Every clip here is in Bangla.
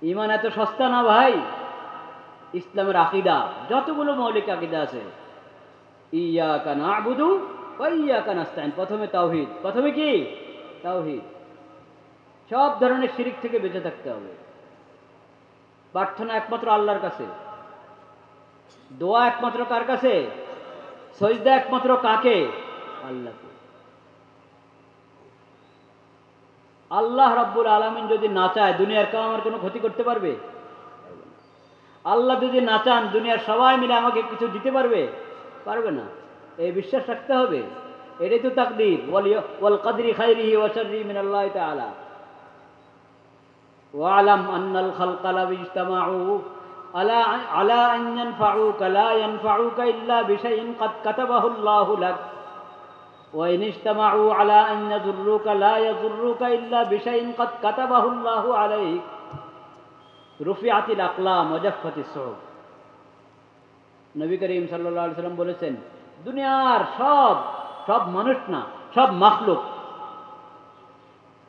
ইমান এত সস্তা না ভাই। ইসলামের আকীদা যতগুলো মৌলিক আকীদা আছে, ইয়াকা না'বুদু ওয়া ইয়াকা নাস্তাইন, প্রথমে তাওহীদ। প্রথমে কি? তাওহীদ। সব ধরনের শিরিক থেকে বেঁচে থাকতে হবে। প্রার্থনা একমাত্র আল্লাহর কাছে, দোয়া একমাত্র কার কাছে? সজদা একমাত্র কাকে? আল্লাহকে। আল্লাহ রাব্বুল আলামিন যদি না চায় দুনিয়ার কেউ আমার কোনো ক্ষতি করতে পারবে? আল্লাহ যদি না চান দুনিয়ার সবাই মিলে আমাকে কিছু দিতে পারবে? পারবে না। এই বিশ্বাস রাখতে হবে। এটাই তো তাকদীর। ওয়াল কদরি খাইরিহি ওয়া শাররিহি মিনাল্লাহি তাআলা। ওয়ালাম আন্নাল খালকা লাউ ইজতামাউ আলা আন ইয়ানফাউকা লা ইয়ানফাউকা ইল্লা বিশাইইন কাদ কাতাবাহু আল্লাহু লাক ওয়া ইন ইজতামাউ আলা আন ইয়াযুররুকা লা ইয়াযুররুকা ইল্লা বিশাইইন কাদ কাতাবাহু আল্লাহু আলাইক রুফিআতিল আকলাম ওয়া জাফফাতিস সুহুফ। নবী করিম সাল্লাল্লাহু আলাইহি সাল্লাম বলেছেন, দুনিয়ার সব মানুষ না, সব মাখলুক,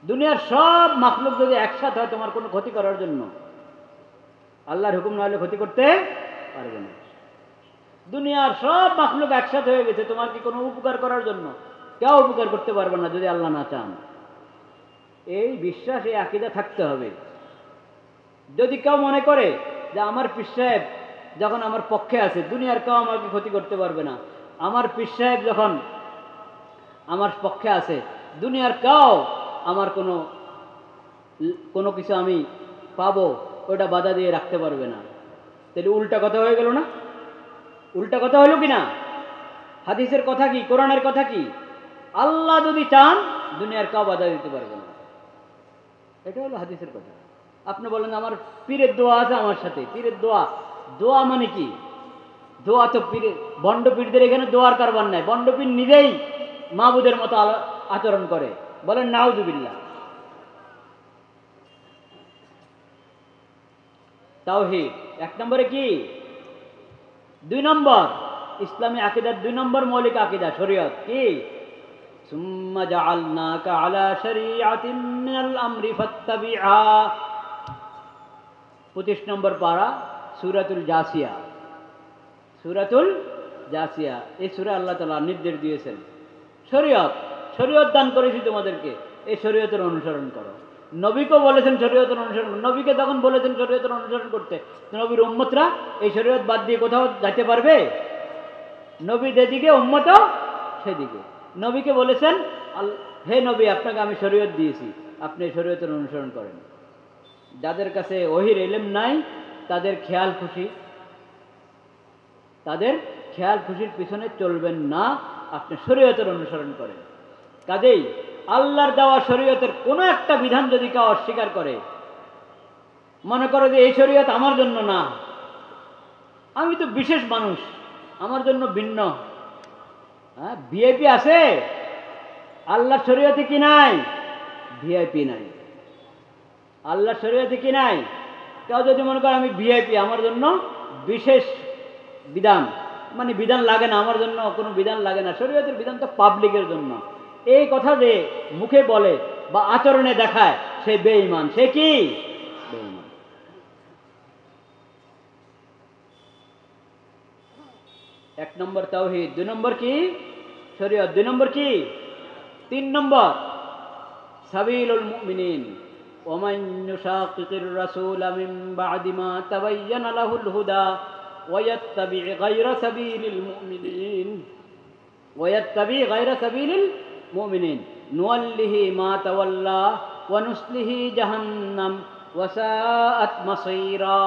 দুনিয়ার সব মাখলুক যদি একসাথে হয় তোমার কোনো ক্ষতি করার জন্য, আল্লাহর হুকুম না হলে ক্ষতি করতে পারবে না। দুনিয়ার সব মাখলুক একসাথে হয়ে গেছে তোমার কি কোনো উপকার করার জন্য, কেউ উপকার করতে পারবে না যদি আল্লাহ না চান। এই বিশ্বাস, এই আকীদা থাকতে হবে। যদি কেউ মনে করে যে আমার পীর সাহেব যখন আমার পক্ষে আছে দুনিয়ার কেউ আমাকে ক্ষতি করতে পারবে না, আমার পীর সাহেব যখন আমার পক্ষে আছে দুনিয়ার কেউ আমার কোনো কিছু আমি পাবো ওটা বাধা দিয়ে রাখতে পারবে না, তাহলে উল্টা কথা হয়ে গেল না? উল্টা কথা হলো কি না? হাদিসের কথা কি, কোরআনের কথা কি? আল্লাহ যদি চান দুনিয়ার কেউ বাধা দিতে পারবে না, এটা হলো হাদিসের কথা। আপনি বলেন আমার পীরের দোয়া আছে আমার সাথে, পীরের দোয়া, দোয়া মানে কি? দোয়া তো পীরের, বন্ড পীরদের এখানে দোয়ার কারবার নাই। বন্ড পীর নিজেই মাবুদের মতো আচরণ করে, বলেন নাউজুবিল্লাহ। তাওহীদ এক নম্বরে কি? 2 নম্বর ইসলামী আকীদার 2 নম্বর মৌলিক আকীদা শরীয়ত কি? সুম্মা জাআলনাকা আলা শরীআতিন মিনাল আমরি ফাত্তাবি'হা। 25 নম্বর পারা, সূরাতুল জাসিয়া। সূরাতুল জাসিয়া, এই সূরা আল্লাহ তাআলা নির্দেশ দিয়েছেন শরীয়ত দান করেছি তোমাদেরকে, এই শরীয়তের অনুসরণ করো। নবীকেও বলেছেন শরীয়তের অনুসরণ। নবীকে তখন বলেছেন শরীয়তের অনুসরণ করতে, নবীর উম্মতরা এই শরীয়ত বাদ দিয়ে কোথাও যেতে পারবে? নবী যেদিকে উম্মতও সেদিকে। নবীকে বলেছেন, হে নবী আপনাকে আমি শরীয়ত দিয়েছি, আপনি এই শরীয়তের অনুসরণ করেন। যাদের কাছে ওহীর ইলম নাই তাদের খেয়াল খুশির পিছনে চলবেন না, আপনি শরীয়তের অনুসরণ করেন। কাজেই আল্লাহর দেওয়া শরীয়তের কোনো একটা বিধান যদি কেউ অস্বীকার করে, মনে করো যে এই শরীয়ত আমার জন্য না, আমি তো বিশেষ মানুষ, আমার জন্য ভিন্ন। ভিআইপি আছে, আল্লাহর শরীয়তে কি নাই? ভিআইপি নাই। আল্লাহর শরীয়তে কি নাই? কেউ যদি মনে করে আমি ভিআইপি, আমার জন্য বিশেষ বিধান, মানে বিধান লাগে না, আমার জন্য কোনো বিধান লাগে না, শরীয়তের বিধান তো পাবলিকের জন্য, এই কথা যে মুখে বলে বা আচরণে দেখায় সে বেঈমান। সে কি? বেঈমান। এক নম্বর তাওহীদ, 2 নম্বর কি? শরীয়ত। 2 নম্বর কি? 3 নম্বর সাবিলুল মুমিনিন। ওমান ইউশাকিকির রাসূলা মিন বা'দি মা তাবায়্যানা লাহুল হুদা ওয়া ইয়াত্তাবি' গায়রা সাবিলিল মুমিনিন নুওয়াল্লিহি মা তাওয়াল্লা ওয়া নুসলিহি জাহান্নাম ওয়া সাআত মাসীরা।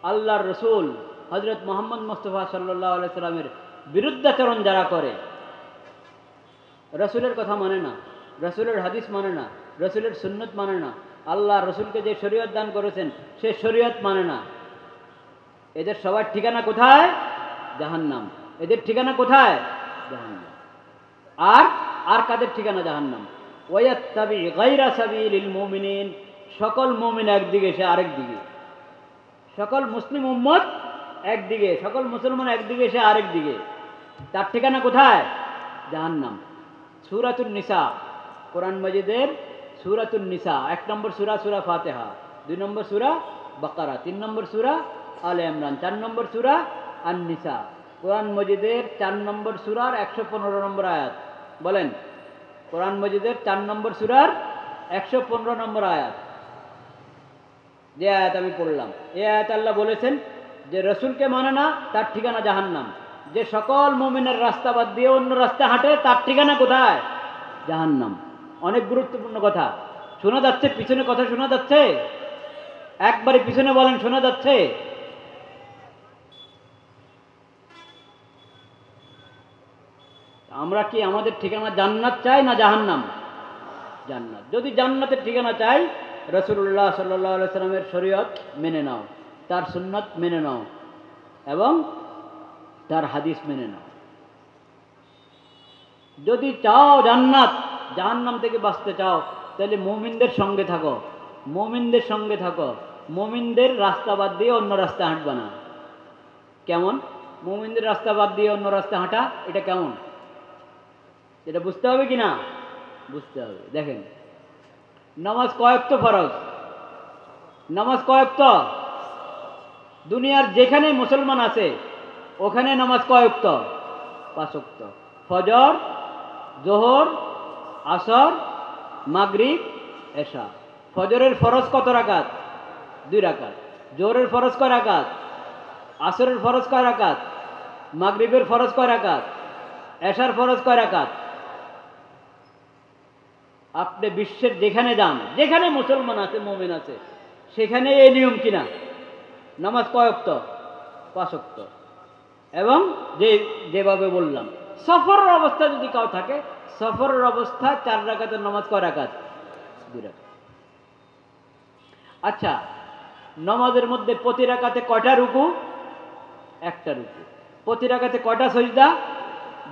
আল্লাহর রাসূল হযরত মুহাম্মদ মুস্তাফা সাল্লাল্লাহু আলাইহি সাল্লামের বিরুদ্ধাচরণ যারা করে, রাসূলের কথা মানে না, রাসূলের হাদিস মানে না, রাসূলের সুন্নাত মানে না, আল্লাহ রাসূলকে যে শরীয়ত দান করেছেন সে শরীয়ত মানে না, এদের সবার ঠিকানা কোথায়? জাহান্নাম। এদের ঠিকানা কোথায়? জাহান্নাম। আর কাদের ঠিকানা? জাহান্নাম। ওয়ায়াত্তাবি গায়রা সাবিলিল মুমিনিন, সকল মুমিন একদিকে, সে আরেক দিকে। সকল মুসলিম উম্মত একদিকে, সকল মুসলমান একদিকে, সে আরেক দিকে। তার ঠিকানা কোথায়? জাহান্নাম। সূরাতুন নিসা, কোরআন মাজিদের সূরাতুন নিসা 1 নম্বর সূরা, সূরা ফাতিহা। 2 নম্বর সূরা বাকারা, 3 নম্বর সূরা আলে ইমরান, 4 নম্বর সূরা আন-নিসা। কোরআন মজিদের 4 নম্বর সূরার 115 নম্বর আয়াত। বলেন, কোরআন মজিদের 4 নম্বর সূরার 115 নম্বর আয়াত। যে আয়াত আমি পড়লাম, এই আয়াত আল্লাহ বলেছেন যে রসুলকে মানে না তার ঠিকানা জাহান্নাম। যে সকল মুমিনের রাস্তা বাদ দিয়ে অন্য রাস্তা হাঁটে তার ঠিকানা কোথায়? জাহান্নাম। অনেক গুরুত্বপূর্ণ কথা শোনা যাচ্ছে, পিছনে কথা শোনা যাচ্ছে, একবারে পিছনে বলেন শোনা যাচ্ছে? আমরা কি আমাদের ঠিকানা জান্নাত চাই না জাহান্নাম? জান্নাত। যদি জান্নাতের ঠিকানা চাই, রাসূলুল্লাহ সাল্লাল্লাহু আলাইহি সাল্লামের শরীয়ত মেনে নাও, তার সুন্নাত মেনে নাও এবং তার হাদিস মেনে নাও। যদি চাও জান্নাত, জাহান্নাম থেকে বাঁচতে চাও, তাহলে মুমিনদের সঙ্গে থাকো, মুমিনদের সঙ্গে থাকো, মুমিনদের রাস্তা বাদ দিয়ে অন্য রাস্তা হাঁটবা না। কেমন মুমিনদের রাস্তা বাদ দিয়ে অন্য রাস্তা হাঁটা? এটা কেমন? এটা বুঝতে হবে কি না? বুঝতে হবে। দেখেন, নামাজ কয় ওয়াক্ত ফরজ? নামাজ কয় ওয়াক্ত? দুনিয়ার যেখানে মুসলমান আছে ওখানে নামাজ কয় ওয়াক্ত? 5 ওয়াক্ত। ফজর, জোহর, আসর, মাগরিব, এশা। ফজরের ফরজ কত রাকাত? 2 রাকাত। জোহরের ফরজ কয় রাকাত? আসরের ফরজ কয় রাকাত? মাগরিবের ফরজ কয় রাকাত? এশার ফরজ কয় রাকাত? আপনি বিশ্বের যেখানে যান, যেখানে মুসলমান আছে, মুমিন আছে, সেখানে এই নিয়ম কিনা? নামাজ কয় ওয়াক্ত? 5 ওয়াক্ত। এবং যেভাবে বললাম, সফরের অবস্থা যদি কাউ থাকে, সফরের অবস্থা 4 রাকাতের নামাজ কয় রাকাত? 2 রাকাত। আচ্ছা, নামাজের মধ্যে প্রতি রাকাতে কয়টা রুকু? 1টা রুকু। প্রতি রাকাতে কয়টা সিজদা?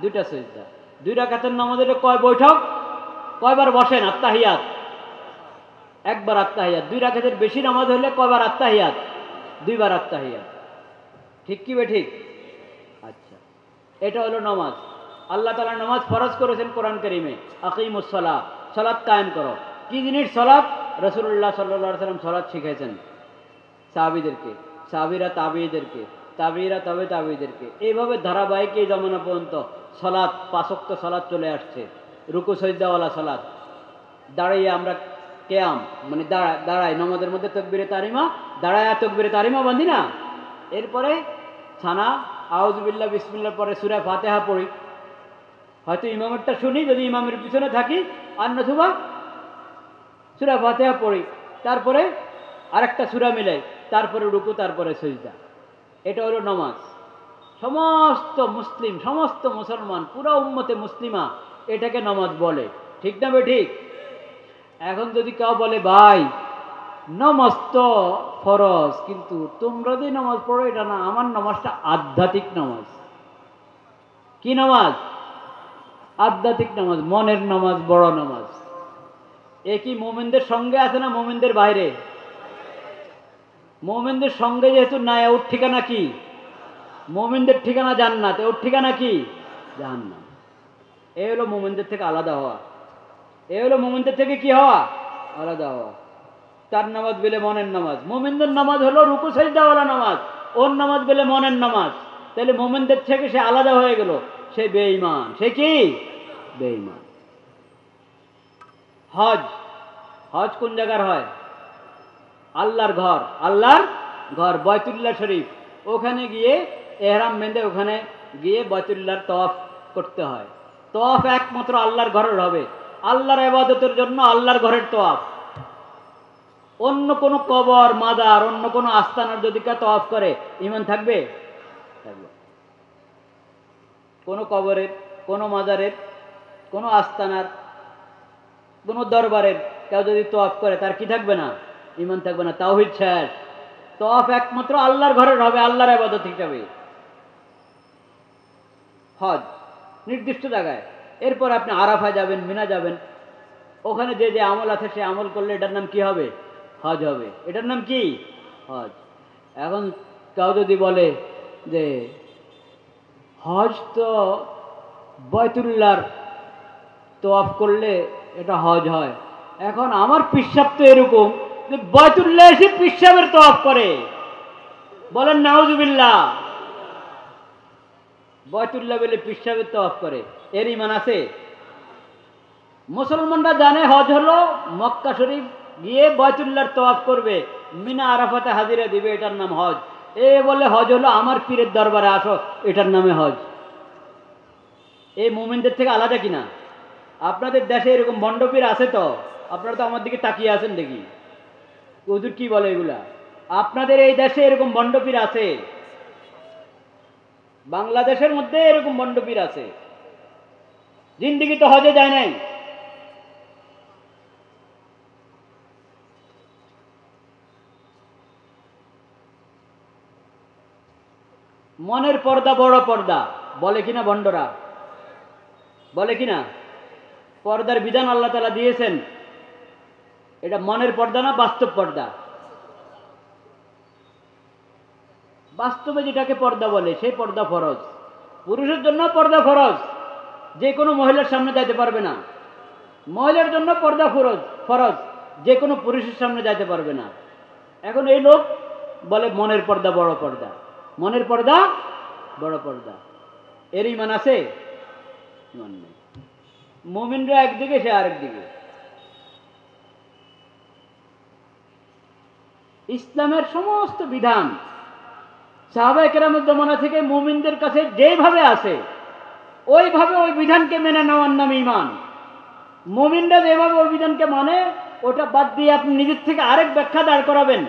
2টা সিজদা। 2 রাকাতের নামাজের কয় বৈঠক? কয়বার বসেন? আত্তাহিয়াত, 1বার আত্তাহিয়াত। 2 রাকাতের বেশি নামাজ হলে কয়বার আত্তাহিয়াত? 2বার আত্তাহিয়াত। ঠিক কি বে ঠিক? আচ্ছা, এটা হলো নামাজ। আল্লাহ তাআলা নামাজ ফরজ করেছেন কোরআন কারীমে, আকিমুস সালাহ, সালাত কায়েম করো। কি জিনিস সালাত? রাসূলুল্লাহ সাল্লাল্লাহু আলাইহি ওয়াসাল্লাম সালাত শিখাইছেন সাহাবীদেরকে, সাহাবীরা তাবেঈদেরকে, তাবেঈরা তবে তাবেঈদেরকে। এইভাবে ধারাবাহিক এই জামানা পর্যন্ত সালাত, 5 ওয়াক্ত সালাত চলে আসছে। রুকু সাজদাওয়ালা সালাত। দাঁড়িয়ে আমরা কিয়াম মানে দাঁড়ায় নামাজের মধ্যে তাকবীরে তাহরিমা, দাঁড়ায় তাকবীরে তাহরিমা বাঁধি না? এরপরে ছানা আউযুবিল্লাহ বিসমিল্লাহর পরে সূরা ফাতিহা পড়ি। হয়তো ইমামেরটা শুনি যদি ইমামের পিছনে থাকি, আর নতুবা সূরা ফাতিহা পড়ি, তারপরে আরেকটা সূরা মিলাই, তারপরে রুকু, তারপরে সিজদা। এটা হলো নামাজ। সমস্ত মুসলিম, সমস্ত মুসলমান, পুরো উম্মতে মুসলিমা এটাকে নামাজ বলে। ঠিক না বে ঠিক? এখন যদি কেউ বলে ভাই নামাজ তো ফরজ, কিন্তু তোমরা যে নামাজ পড়ো এটা না, আমার নামাজটা আধ্যাত্মিক নামাজ। কি নামাজ? আধ্যাত্মিক নামাজ, মনের নামাজ, বড় নামাজ। এ কি মুমিনদের সঙ্গে আছে না মুমিনদের বাইরে? মুমিনদের সঙ্গে যেহেতু নাই, ওর ঠিকানা কি? মুমিনদের ঠিকানা জান্নাত, ওর ঠিকানা কি? জাহান্নাম। এই হলো মুমিনদের থেকে আলাদা হওয়া। এই হলো মুমিনদের থেকে কি হওয়া? আলাদা হওয়া। তার নামাজ বলে মনের নামাজ। মুমিনদের নামাজ হলো রুকু সাজদাওয়ালা নামাজ, ওর নামাজ বলে মনের নামাজ। তাহলে মুমিনদের থেকে সে আলাদা হয়ে গেল, সে বেঈমান। সে কি? বেঈমান। হজ, হজ কোন জায়গার হয়? আল্লাহর ঘর, আল্লাহর ঘর বাইতুল্লাহ শরীফ। ওখানে গিয়ে এহরাম বেঁধে ওখানে গিয়ে বাইতুল্লাহর তওয়াফ করতে হয়। তওয়াফ একমাত্র আল্লাহর ঘরের হবে, আল্লাহর ইবাদতের জন্য আল্লাহর ঘরের তওয়াফ। অন্য কোনো কবর, মাজার, অন্য কোনো আস্তানার যদি কেউ তওয়াফ করে, ঈমান থাকবে? থাকবে। কোনো কবরের, কোনো মাজারের, কোনো আস্তানার, কোনো দরবারের কেউ যদি তওয়াফ করে, তার কি থাকবে না? ঈমান থাকবে না। তাওহীদ শেষ। তওয়াফ একমাত্র আল্লাহর ঘরের হবে, আল্লাহর ইবাদত হিসাবে। হজ নির্দিষ্ট জায়গায়। এরপর আপনি আরাফায় যাবেন, মিনা যাবেন, ওখানে যে যে আমল আছে সে আমল করলে এটার নাম কি হবে? হজ হবে। এটার নাম কি? হজ। এখন কেউ যদি বলে যে হজ তো বাইতুল্লাহর তওয়াফ করলে এটা হজ হয়, এখন আমার পিসাব তো এরকম, বাইতুল্লাহ এসে পিসাবের তওয়াফ করে, বলেন নাউজুবিল্লাহ। বাইতুল্লাহ বলে পিসাবের তওয়াফ করে, এর ঈমান আছে? মুসলমানরা জানে হজ হলো মক্কা শরীফ গিয়ে বাইতুল্লাহর তওয়াফ করবে, মিনা আরাফাতে হাজিরা দিবে, এটার নাম হজ। এ বলে হজ হলো আমার পীরের দরবারে আসো, এটার নামে হজ। এই মুমিনদের থেকে আলাদা কিনা? আপনাদের দেশে এরকম ভণ্ডপীর আছে তো? আপনারা তো আমার দিকে তাকিয়ে আছেন দেখি, হুজুর কি বলে এগুলা? আপনাদের এই দেশে এরকম ভণ্ডপীর আছে? বাংলাদেশের মধ্যে এরকম ভণ্ডপীর আছে, জিন্দিগি তো হজে যায় নাই। মনের পর্দা বড় পর্দা বলে কিনা ভণ্ডরা? বলে কিনা? পর্দার বিধান আল্লাহ তাআলা দিয়েছেন, এটা মনের পর্দা না বাস্তব পর্দা? বাস্তবে যেটাকে পর্দা বলে সেই পর্দা ফরজ। পুরুষের জন্য পর্দা ফরজ, যে কোনো মহিলার সামনে যাইতে পারবে না। মহিলার জন্য পর্দা ফরজ, ফরজ, যে কোনো পুরুষের সামনে যাইতে পারবে না। এখন এই লোক বলে মনের পর্দা বড় পর্দা, মনের পর্দা বড় পর্দা। এর ঈমান আছে? ঈমান নেই। মুমিনরা একদিকে, সে আরেকদিকে। ইসলামের সমস্ত বিধান সাহাবায়ে কেরামের জমানা থেকে মুমিনদের কাছে যেভাবে আছে ওইভাবে ওই বিধানকে মেনে নেওয়ার নাম ঈমান। মুমিনরা যেভাবে ওই বিধানকে মানে, ওটা বাদ দিয়ে আপনি নিজের থেকে আরেক ব্যাখ্যা দাঁড় করাবেন,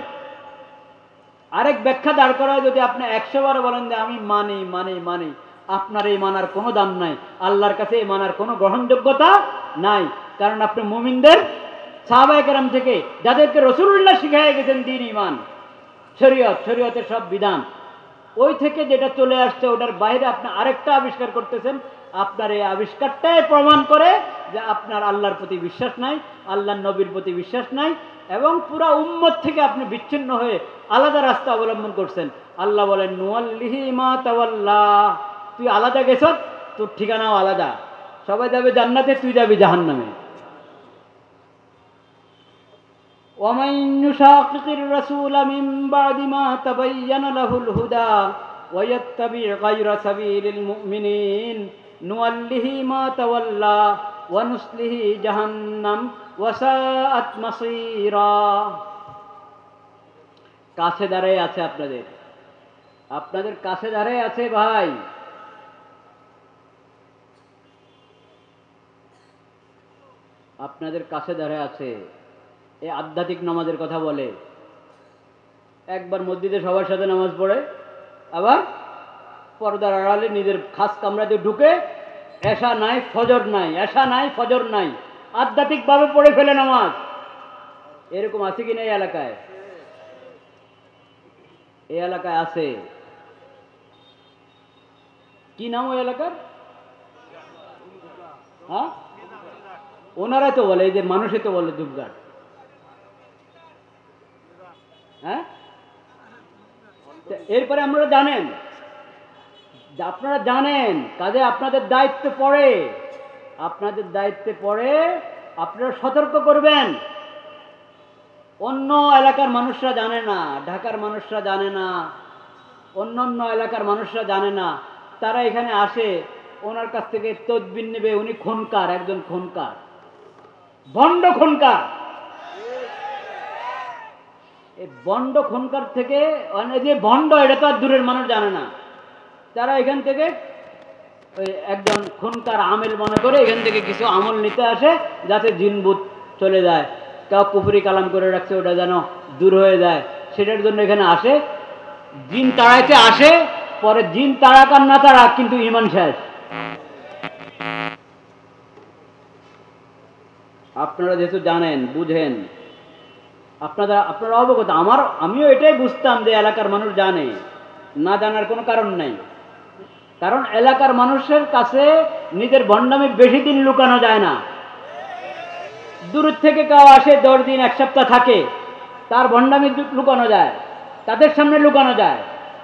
আরেক ব্যাখ্যা দাঁড় করা যদি আপনি 100 বার বলেন যে আমি মানি মানি মানি, আপনার এই মানার কোনো দাম নাই, আল্লাহর কাছে এই মানার কোনো গ্রহণযোগ্যতা নাই। কারণ আপনি মুমিনদের সাহাবায়ে কেরাম থেকে যাদেরকে রাসূলুল্লাহ শিখাইয়া গেছেন দ্বীন, ঈমান, শরীয়ত, শরীয়তের সব বিধান, ওই থেকে যেটা চলে আসছে ওটার বাইরে আপনি আরেকটা আবিষ্কার করতেছেন। আপনার এই আবিষ্কারটাই প্রমাণ করে যে আপনার আল্লাহর প্রতি বিশ্বাস নাই, আল্লাহর নবীর প্রতি বিশ্বাস নাই, এবং পুরা উম্মত থেকে আপনি বিচ্ছিন্ন হয়ে আলাদা রাস্তা অবলম্বন করছেন। আল্লাহ বলেন নুয়াল্লিহি মা তাওয়াল্লা, তুই আলাদা গেছ, তোর ঠিকানাও আলাদা। সবাই যাবে জান্নাতে, তুই যাবি জাহান্নামে। ومن يشاقق الرسول من بعد ما تبين له الهدى ويتبع غير سبيل المؤمنين نوله ما تولى ونصله جهنم وساءت مصيرا। কাছে দাঁড়ায় আছে আপনাদের, আপনাদের কাছে দাঁড়ায় আছে ভাই। আপনাদের কাছে দাঁড়ায় আছে। এই আধ্যাত্মিক নামাজের কথা বলে, একবার মসজিদে সবার সাথে নামাজ পড়ে, আবার পর্দার আড়ালে নিজের খাস কামরাতে ঢুকে এশা নাই ফজর নাই, এশা নাই ফজর নাই, আধ্যাত্মিকভাবে পড়ে ফেলে নামাজ। এরকম আছে কি না এই এলাকায়? এই এলাকায় আছে। কি নাম ওই এলাকার? হ্যাঁ, ওনারা তো বলে, এই যে মানুষে তো বলে দুবঘাট। হ্যাঁ, এরপরে আপনারা জানেন, আপনারা জানেন কাজে আপনাদের দায়িত্ব পড়ে, আপনাদের দায়িত্বে পড়ে আপনারা সতর্ক করবেন। অন্য এলাকার মানুষরা জানে না, ঢাকার মানুষরা জানে না, অন্য অন্য এলাকার মানুষরা জানে না, তারা এখানে আসে, ওনার কাছ থেকে তদবির নেবে। উনি খুনকার, একজন খুনকার, ভণ্ড খুনকার। এই বন্ড খুনকার থেকে যে ভণ্ড, এটা তো আর দূরের মানুষ জানে না। তারা এখান থেকে ওই একজন খুনকার আমেল মনে করে এখান থেকে কিছু আমল নিতে আসে, যাতে জিনভূত চলে যায়। কেউ কুফরি কালাম করে রাখছে, ওটা যেন দূর হয়ে যায়, সেটার জন্য এখানে আসে। জিন তাড়াইতে আসে, পরে জিন তাড়াক আর না তাড়াক, কিন্তু ঈমান শেষ। আপনারা যেহেতু জানেন, বুঝেন, আপনারা অবগত। আমিও এটাই বুঝতাম যে এলাকার মানুষ জানে, না জানার কোনো কারণ নেই। কারণ এলাকার মানুষের কাছে নিজের ভণ্ডামি বেশি দিন লুকানো যায় না। দূর থেকে কেউ আসে 10 দিন 1 সপ্তাহ থাকে, তার ভণ্ডামি লুকানো যায়, তাদের সামনে লুকানো যায়।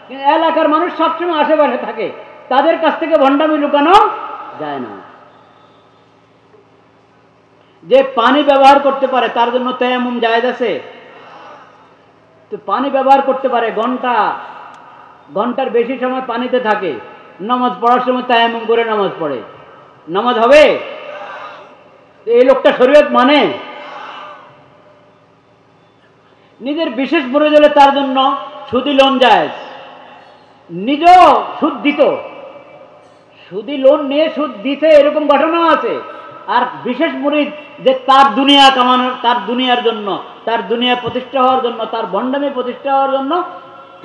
কিন্তু এলাকার মানুষ সবসময় আশেপাশে থাকে, তাদের কাছ থেকে ভণ্ডামি লুকানো যায় না। যে পানি ব্যবহার করতে পারে তার জন্য তায়াম্মুম জায়েজ আছে? তো পানি ব্যবহার করতে পারে, ঘন্টার বেশি সময় পানিতে থাকে, নামাজ পড়ার সময় তায়াম্মুম করে নামাজ পড়ে, নামাজ হবে? এই লোকটা শরীয়ত মানে? নিজের বিশেষ প্রয়োজন হলে তার জন্য সুদি লোন জায়েজ, নিজেও সুদ দিত, সুদি লোন নিয়ে সুদ দিতে, এরকম ঘটনা আছে। আর বিশেষ মুরিদ যে তার দুনিয়া কামানোর, তার দুনিয়ার জন্য, তার দুনিয়া প্রতিষ্ঠা হওয়ার জন্য, তার ভণ্ডামি প্রতিষ্ঠা হওয়ার জন্য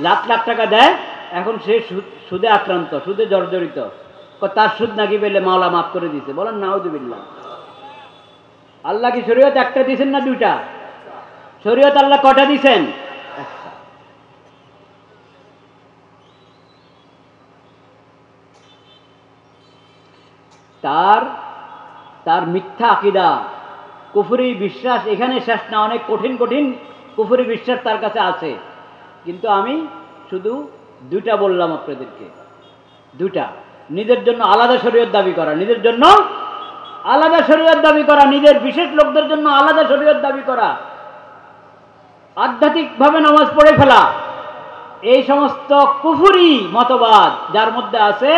লাখ লাখ টাকা দেয়, এখন সে সুদে আক্রান্ত, সুদে জর্জরিত। তার সুদ নাকি পেলে মাওলা মাফ করে দিছে, বলেন নাউযুবিল্লাহ। আল্লাহ কি শরীয়ত একটা দিয়েছেন না দুইটা? শরীয়ত আল্লাহ কটা দিয়েছেন? একটা। তার মিথ্যা আকীদা, কুফরি বিশ্বাস এখানে শেষ না, অনেক কঠিন কঠিন কুফরি বিশ্বাস তার কাছে আছে। কিন্তু আমি শুধু দুইটা বললাম আপনাদেরকে, দুইটা। নিজের জন্য আলাদা শরীয়ত দাবি করা, নিজের জন্য আলাদা শরীয়ত দাবি করা, নিজের বিশেষ লোকদের জন্য আলাদা শরীয়ত দাবি করা, আধ্যাত্মিকভাবে নামাজ পড়ে ফেলা, এই সমস্ত কুফরি মতবাদ যার মধ্যে আছে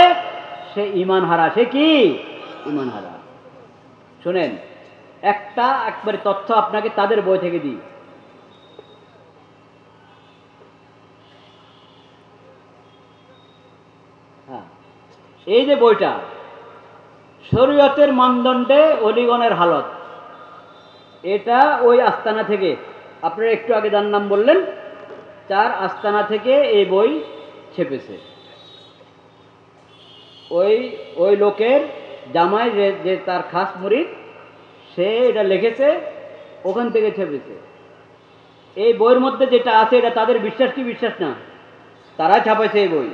সে ঈমান হারা। সে কি? ঈমান হারা। শুনেন, একবারে তথ্য আপনাকে তাদের বই থেকে দিই। হ্যাঁ, এই যে বইটা, শরীয়তের মানদণ্ডে অলিগণের হালত, এটা ওই আস্তানা থেকে, আপনারা একটু আগে যার নাম বললেন, তার আস্তানা থেকে এই বই ছেপেছে। ওই লোকের জামাই যে তার খাস মুরিদ, সে এটা লিখেছে, ওখান থেকে ছেপেছে। এই বইয়ের মধ্যে যেটা আছে এটা তাদের বিশ্বাস কি বিশ্বাস না? তারা ছাপাইছে এই বই।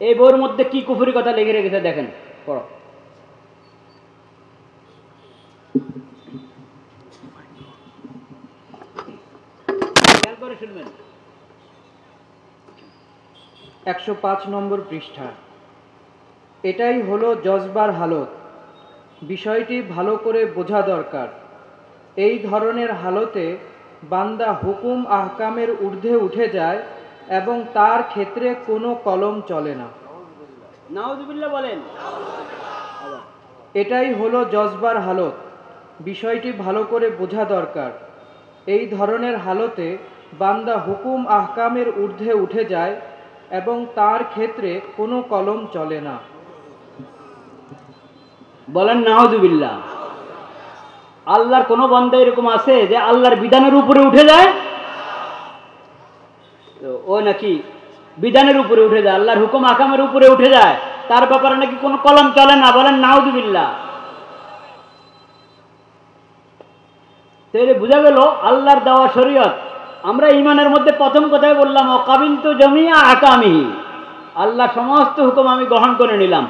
এই বইয়ের মধ্যে কি কুফরি কথা লিখে রেখেছে দেখেন, পড়ো। খেয়াল করে শুনবেন। 105 নম্বর পৃষ্ঠা। এটাই হলো জজবার হালত, বিষয়টি ভালো করে বোঝা দরকার। এই ধরনের হালতে বান্দা হুকুম আহকামের ঊর্ধ্বে উঠে যায় এবং তার ক্ষেত্রে কোনো কলম চলে না। নাউযুবিল্লাহ বলেন। এটাই হলো জজবার হালত, বিষয়টি ভালো করে বোঝা দরকার। এই ধরনের হালতে বান্দা হুকুম আহকামের ঊর্ধ্বে উঠে যায় এবং তার ক্ষেত্রে কোনো কলম চলে না। বলেন নাউযুবিল্লাহ। আল্লাহর কোন বান্দা এরকম আছে যে আল্লাহর বিধানের উপরে উঠে যায়? ও নাকি বিধানের উপরে উঠে যায়, আল্লাহর হুকুম আহকামের উপরে উঠে যায়, তার ব্যাপারে নাকি কোনো কলম চলে না। বলেন নাউযুবিল্লাহ। তাহলে বোঝা গেল আল্লাহর দেওয়া শরীয়ত। আমরা ঈমানের মধ্যে প্রথম কথাই বললাম, ওয়াকাবিলতু জামিআ আহকামিহি, আল্লাহ সমস্ত হুকুম আমি গ্রহণ করে নিলাম।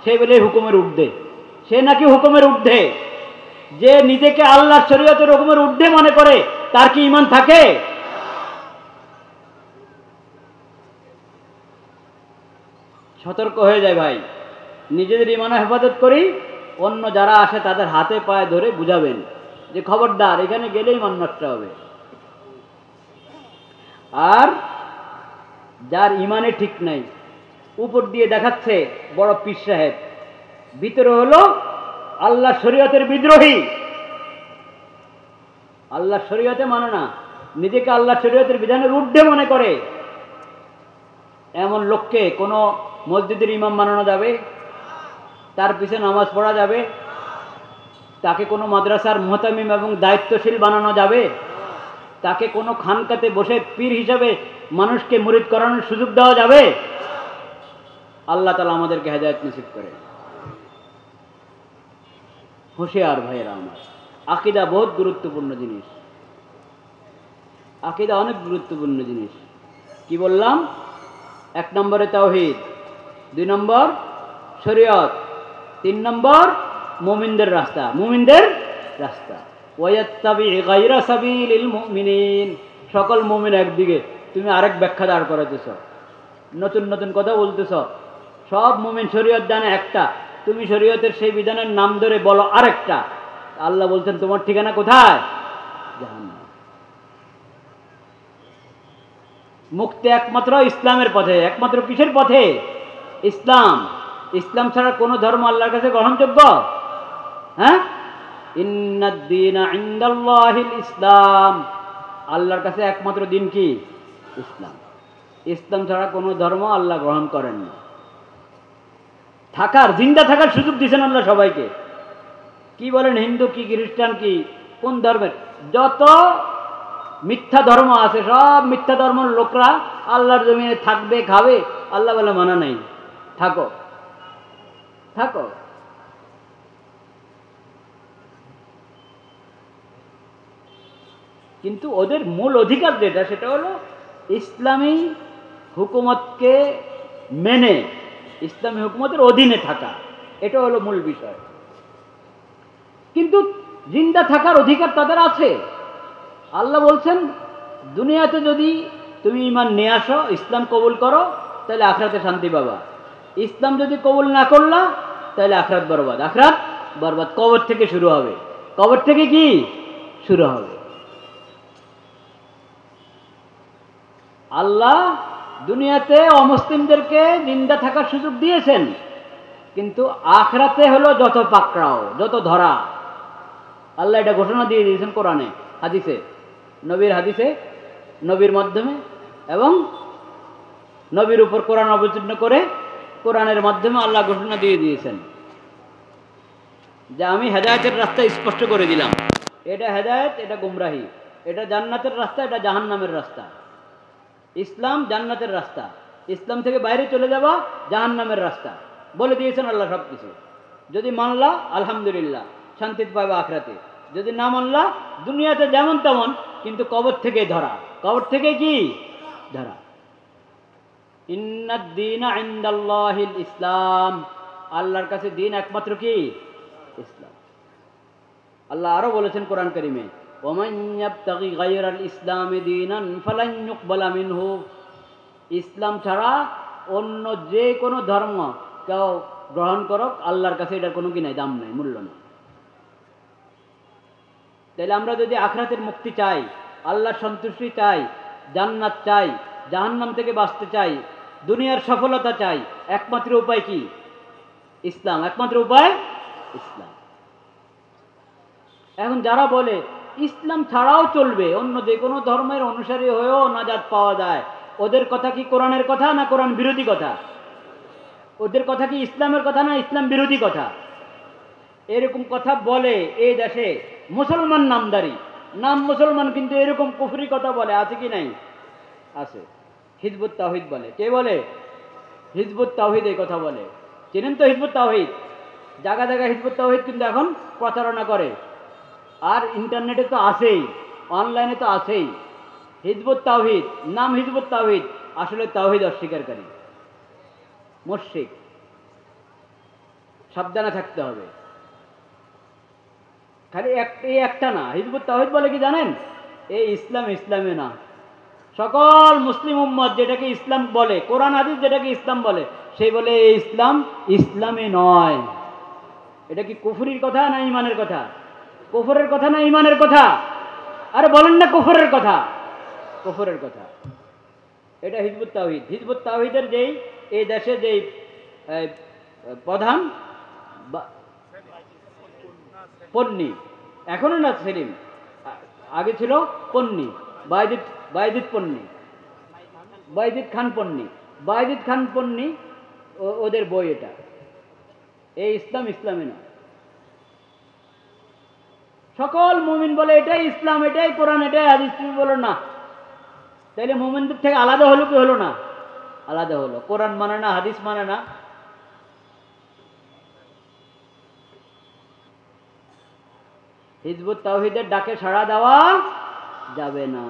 সে বলে হুকুমের ঊর্ধ্বে, সে নাকি হুকুমের ঊর্ধ্বে। যে নিজেকে আল্লাহর শরীয়তের হুকুমের ঊর্ধ্বে মনে করে, তার কি ঈমান থাকে? সতর্ক হয়ে যায় ভাই, নিজেদের ঈমানের হেফাজত করি, অন্য যারা আসে তাদের হাতে পায়ে ধরে বুঝাবেন যে খবরদার, এখানে গেলেই ঈমান নষ্ট হবে। আর যার ঈমানে ঠিক নাই, উপর দিয়ে দেখাচ্ছে বড় পীর সাহেব, ভিতরে হলো আল্লাহ শরীয়তের বিদ্রোহী, আল্লাহ শরীয়তে মানে না, নিজেকে আল্লাহ শরীয়তের বিধানের ঊর্ধ্বে মনে করে, এমন লোককে কোনো মসজিদের ইমাম বানানো যাবে? তার পিছনে নামাজ পড়া যাবে? তাকে কোনো মাদ্রাসার মুহতামিম এবং দায়িত্বশীল বানানো যাবে? তাকে কোনো খানকাতে বসে পীর হিসাবে মানুষকে মুরিদ করানোর সুযোগ দেওয়া যাবে? আল্লাহ তাআলা আমাদেরকে হেদায়েত নসিব করে। হুঁশিয়ার ভাইয়েরা আমার, আকীদা বহুত গুরুত্বপূর্ণ জিনিস, আকীদা অনেক গুরুত্বপূর্ণ জিনিস। কি বললাম? 1 নম্বরে তাওহীদ, 2 নম্বর শরীয়ত, 3 নম্বর মুমিনদের রাস্তা, মুমিনদের রাস্তা। ওয়ায়াত্তাবি গায়রা সাবিলিল মুমিনিন, সকল মুমিন একদিকে, তুমি আরেক ব্যাখ্যা দাঁড় করাতেছ, নতুন নতুন কথা বলতেছ। সব মুমিন শরীয়ত জানে একটা, তুমি শরীয়তের সেই বিধানের নাম ধরে বলো আরেকটা। আল্লাহ বলছেন তোমার ঠিকানা কোথায়? জাহান্নাম। মুক্তি একমাত্র ইসলামের পথে। একমাত্র কিসের পথে? ইসলাম। ইসলাম ছাড়া কোনো ধর্ম আল্লাহর কাছে গ্রহণযোগ্য? হ্যাঁ, ইন্নাদ-দীনা ইনদাল্লাহিল ইসলাম। আল্লাহর কাছে একমাত্র দিন কি? ইসলাম। ইসলাম ছাড়া কোনো ধর্ম আল্লাহ গ্রহণ করেন না। থাকার, জিন্দা থাকার সুযোগ দিয়েছেন আল্লাহ সবাইকে। কি বলেন, হিন্দু কি, খ্রিস্টান কি, কোন ধর্মের যত মিথ্যা ধর্ম আছে, সব মিথ্যা ধর্মের লোকরা আল্লাহর জমিনে থাকবে, খাবে। আল্লাহ বলে মানা নাই, থাকো থাকো। কিন্তু ওদের মূল অধিকার যেটা, সেটা হলো ইসলামী হুকুমতকে মেনে ইসলামী হুকুমতের অধীনে থাকা। এটা হলো মূল বিষয়। কিন্তু জিন্দা থাকার অধিকার তাদের আছে। আল্লাহ বলছেন, দুনিয়াতে যদি তুমি ঈমান নিয়ে আসো, ইসলাম কবুল করো, তাহলে আখিরাতে শান্তি পাবা। ইসলাম যদি কবুল না করলা, তাহলে আখিরাত বরবাদ। আখিরাত বরবাদ কবর থেকে শুরু হবে। কবর থেকে কি শুরু হবে? আল্লাহ দুনিয়াতে অমুসলিমদেরকে জিন্দা থাকার সুযোগ দিয়েছেন, কিন্তু আখিরাতে হলো যত পাকড়াও, যত ধরা। আল্লাহ এটা ঘোষণা দিয়ে দিয়েছেন কোরআনে, হাদিসে, নবীর হাদিসে, নবীর মাধ্যমে, এবং নবীর উপর কোরআন অবতীর্ণ করে কোরআনের মাধ্যমে আল্লাহ ঘোষণা দিয়ে দিয়েছেন যে আমি হেদায়েতের রাস্তা স্পষ্ট করে দিলাম। এটা হেদায়েত, এটা গুমরাহি। এটা জান্নাতের রাস্তা, এটা জাহান্নামের রাস্তা। ইসলাম জান্নাতের রাস্তা, ইসলাম থেকে বাইরে চলে যাওয়া জাহান্নামের রাস্তা। বলে দিয়েছেন আল্লাহ সব কিছু। যদি মানলা আলহামদুলিল্লাহ, শান্তিতে পাবে আখিরাতে। যদি না মানলা, দুনিয়াতে যেমন তেমন, কিন্তু কবর থেকে ধরা। কবর থেকে কি ধরা? ইন্নাদ-দীনা ইনদাল্লাহিল ইসলাম। আল্লাহর কাছে দিন একমাত্র কি? ইসলাম। আল্লাহ আরো বলেছেন কোরআন কারীমে, ওয়ামান ইয়াবতাগি গায়রাল ইসলামি দীনান ফালান ইউকবালা মিনহু। ইসলাম ছাড়া অন্য যে কোনো ধর্ম কেউ গ্রহণ করুক, আল্লাহর কাছে এটার কোনো কি নাই, দাম নাই, মূল্য নেই। তাহলে আমরা যদি আখিরাতের মুক্তি চাই, আল্লাহর সন্তুষ্টি চাই, জান্নাত চাই, জাহান্নাম থেকে বাঁচতে চাই, দুনিয়ার সফলতা চাই, একমাত্র উপায় কি? ইসলাম। একমাত্র উপায় ইসলাম। এখন যারা বলে ইসলাম ছাড়াও চলবে, অন্য যে কোনো ধর্মের অনুসারী হয়েও নাজাত পাওয়া যায়, ওদের কথা কি কোরআনের কথা না কোরআন বিরোধী কথা? ওদের কথা কি ইসলামের কথা না ইসলাম বিরোধী কথা? এরকম কথা বলে এই দেশে মুসলমান নামদারি, নাম মুসলমান, কিন্তু এরকম কুফরি কথা বলে, আছে কি নাই? আছে। হিজবুত তাওহীদ বলে। কে বলে? হিজবুত তাওহীদ এই কথা বলে। চেনেন তো হিজবুত তাওহীদ? জায়গা জায়গায় হিজবুত তাওহীদ কিন্তু এখন প্রচারণা করে। আর ইন্টারনেটে তো আছেই, অনলাইনে তো আছেই। হিজবুত তাওহীদ, নাম হিজবুত তাওহীদ, আসলে তাওহীদ অস্বীকারী, মুশরিক। সাবধানে থাকতে হবে। খালি এই একটা না, হিজবুত তাওহীদ বলে কি জানেন? এই ইসলাম ইসলামে না। সকল মুসলিম উম্মত যেটাকে ইসলাম বলে, কোরআন হাদিস যেটাকে ইসলাম বলে, সেই বলে এই ইসলাম ইসলামে নয়। এটা কি কুফরির কথা না ইমানের কথা? কুফরের কথা না ইমানের কথা? আরে বলেন না কুফরের কথা। কুফরের কথা। এটা হিজবুত তাওহীদ। হিজবুত তাওহীদের যেই এই দেশে যেই প্রধান পন্নী, এখনো না সেলিম, আগে ছিল পন্নী, বাইজিদ পন্নী, বাইজিদ খান পন্নী। বাইজিদ খান পন্নী ওদের বই এটা। এই ইসলাম ইসলামে না। সকল মুমিন বলে এটাই ইসলাম, এটাই কোরআন, এটাই হাদিস। তুমি বলো না, তাইলে মুমিনদের থেকে আলাদা হলো কি হলো না? আলাদা হলো। কোরআন মানে না, হাদিস মানে না। হিজবুত তাওহীদের ডাকে সাড়া দেওয়া যাবে না।